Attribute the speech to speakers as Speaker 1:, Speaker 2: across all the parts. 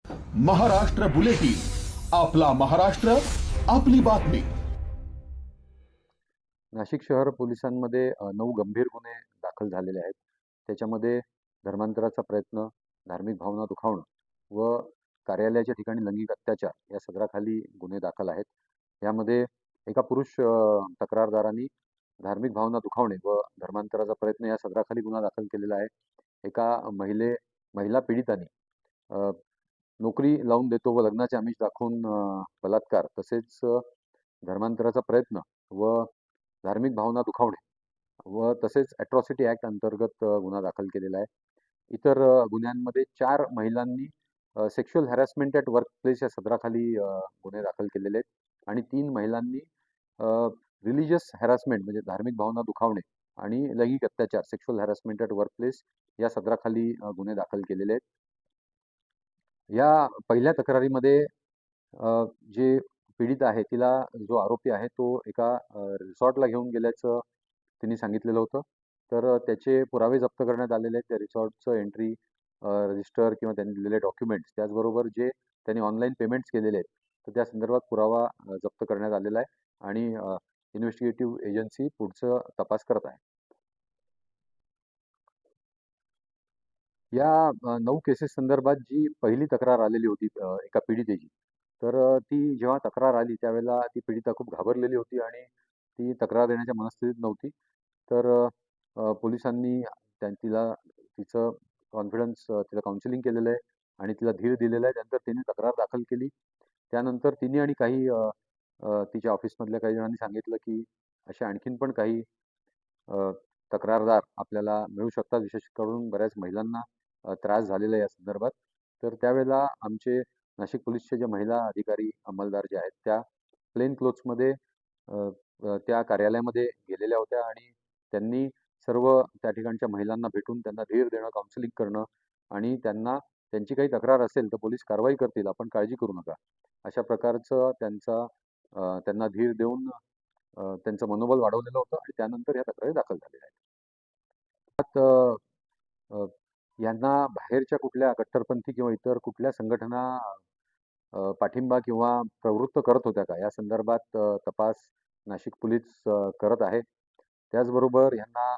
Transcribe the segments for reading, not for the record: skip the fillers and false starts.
Speaker 1: Maharashtra bulletin, आपला महाराष्ट्र, आपली बातमी.
Speaker 2: नाशिक शहर पोलिसांमध्ये 9 गंभीर गुन्हे दाखल झालेले आहेत. त्याच्यामध्ये धर्मांतराचा प्रयत्न, धार्मिक भावना दुखावणं व कार्यालयाच्या ठिकाणी लैंगिक अत्याचार या सदराखाली गुन्हे दाखल आहेत. यामध्ये एका पुरुष तक्रारदारांनी धार्मिक भावना दुखावणे व धर्मांतराचा प्रयत्न या सदराखाली गुन्हा दाखल केलेला आहे. एका महिला पीडितांनी नोकरी लावून देतो व लग्नाचे आमिष दाखवून बलात्कार तसेच धर्मांतराचा प्रयत्न व धार्मिक भावना दुखावणे व तसेच अॅट्रॉसिटी ॲक्ट अंतर्गत गुन्हा दाखल केलेला आहे. इतर गुन्ह्यांमध्ये 4 महिलांनी सेक्शुअल हॅरॅसमेंट ॲट वर्कप्लेस या सदराखाली गुन्हे दाखल केलेले आहेत आणि 3 महिलांनी रिलिजियस हॅरॅसमेंट म्हणजे धार्मिक भावना दुखावणे आणि लैंगिक अत्याचार सेक्शुअल हॅरॅसमेंट ॲट वर्कप्लेस या सदराखाली गुन्हे दाखल केलेले आहेत. या पहिल्या तक्रारीमध्ये जे पीडित आहे तिला जो आरोपी आहे तो एका रिसॉर्टला घेऊन गेल्याचं त्यांनी सांगितलेलं होतं. तर त्याचे पुरावे जप्त करण्यात आलेले आहेत. त्या रिसॉर्टचं एंट्री रजिस्टर किंवा त्यांनी दिलेले डॉक्युमेंट्स त्याचबरोबर जे त्यांनी ऑनलाईन पेमेंट्स केलेले आहेत तर त्या संदर्भात पुरावा जप्त करण्यात आलेला आहे आणि इन्व्हेस्टिगेटिव्ह एजन्सी पुढचं तपास करत आहे. या 9 केसेस संदर्भात जी पहिली तक्रार आलेली होती एका पीडितेची, तर ती जेव्हा तक्रार आली त्यावेळेला ती पीडिता खूप घाबरलेली होती आणि ती तक्रार देण्याच्या मनस्थितीत नव्हती. तर पोलिसांनी तिचं कॉन्फिडन्स तिला काउन्सिलिंग केलेलं आहे आणि तिला धीर दिलेला आहे. त्यानंतर तिने तक्रार दाखल केली. त्यानंतर तिने आणि काही तिच्या ऑफिसमधल्या काही जणांनी सांगितलं की असे आणखीन पण काही तक्रारदार आपल्याला मिळू शकतात. विशेष करून बऱ्याच महिलांना त्रास झालेला आहे या संदर्भात. तर त्यावेळेला आमचे नाशिक पोलीसचे जे महिला अधिकारी अंमलदार जे आहेत त्या प्लेन क्लोथ्समध्ये त्या कार्यालयामध्ये गेलेल्या होत्या आणि त्यांनी सर्व त्या ठिकाणच्या महिलांना भेटून त्यांना धीर देणं, काउन्सिलिंग करणं आणि त्यांची काही तक्रार असेल तर पोलीस कारवाई करतील, आपण काळजी करू नका, अशा प्रकारचं त्यांना धीर देऊन त्यांचं मनोबल वाढवलेलं होतं आणि त्यानंतर या तक्रारी दाखल झालेल्या आहेत. यांना बाहेरच्या कुठल्या कट्टरपंथी किंवा इतर कुठल्या संघटना पाठिंबा किंवा प्रवृत्त करत होत्या का या संदर्भात तपास नाशिक पोलीस करत आहे. त्याचबरोबर यांना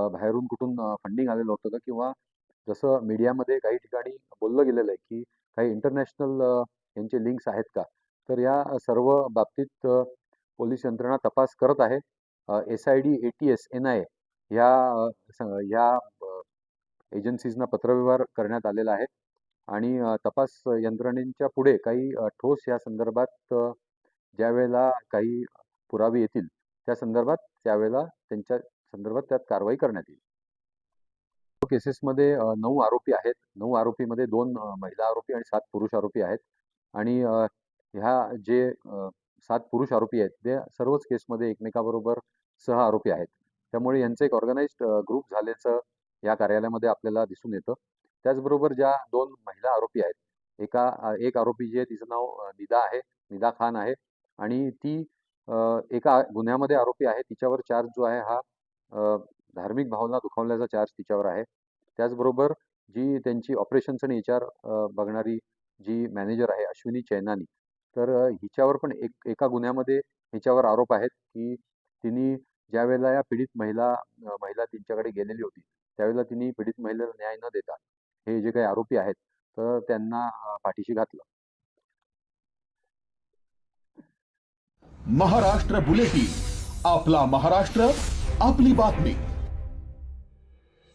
Speaker 2: बाहेरून कुठून फंडिंग आलेलं होतं का किंवा जसं मीडियामध्ये काही ठिकाणी बोललं गेलेलं आहे की काही इंटरनॅशनल यांचे लिंक्स आहेत का, तर या सर्व बाबतीत पोलीस यंत्रणा तपास करत आहे. SID, ATS, NIA या एजन्सीजना पत्रव्यवहार करण्यात आलेला आहे आणि तपास यंत्रणेच्या पुढे काही ठोस या संदर्भात ज्यावेळेला काही पुरावे येतील त्या संदर्भात त्यावेळेला त्यांच्या संदर्भात त्यात कारवाई करण्यात येईल. केसेसमध्ये 9 आरोपी आहेत. 9 आरोपीमध्ये 2 महिला आरोपी आणि 7 पुरुष आरोपी आहेत आणि ह्या जे 7 पुरुष आरोपी आहेत ते सर्वच केसमध्ये एकमेकाबरोबर सह आरोपी आहेत. त्यामुळे यांचं एक ऑर्गनाइज्ड ग्रुप झाल्याचं या कार्यालयामध्ये आपल्याला दिसून येतं. त्याचबरोबर ज्या 2 महिला आरोपी आहेत, एक आरोपी जी आहे तिचं नाव निदा खान आहे आणि ती एका गुन्ह्यामध्ये आरोपी आहे. तिच्यावर चार्ज जो आहे हा धार्मिक भावना दुखावल्याचा चार्ज तिच्यावर आहे. त्याचबरोबर जी त्यांची ऑपरेशन्स आणि HR बघणारी जी मॅनेजर आहे अश्विनी चैनानी, तर हिच्यावर पण एका गुन्ह्यामध्ये हिच्यावर आरोप आहेत की तिने ज्यावेळेला या पीडित महिला तिच्याकडे गेलेली होती त्यावेळेला तिने पीडित महिलेला न्याय न देता हे जे काही आरोपी आहेत तर त्यांना पाठीशी घातलं.
Speaker 1: महाराष्ट्र बुलेटिन, आपला महाराष्ट्र, आपली बातमी.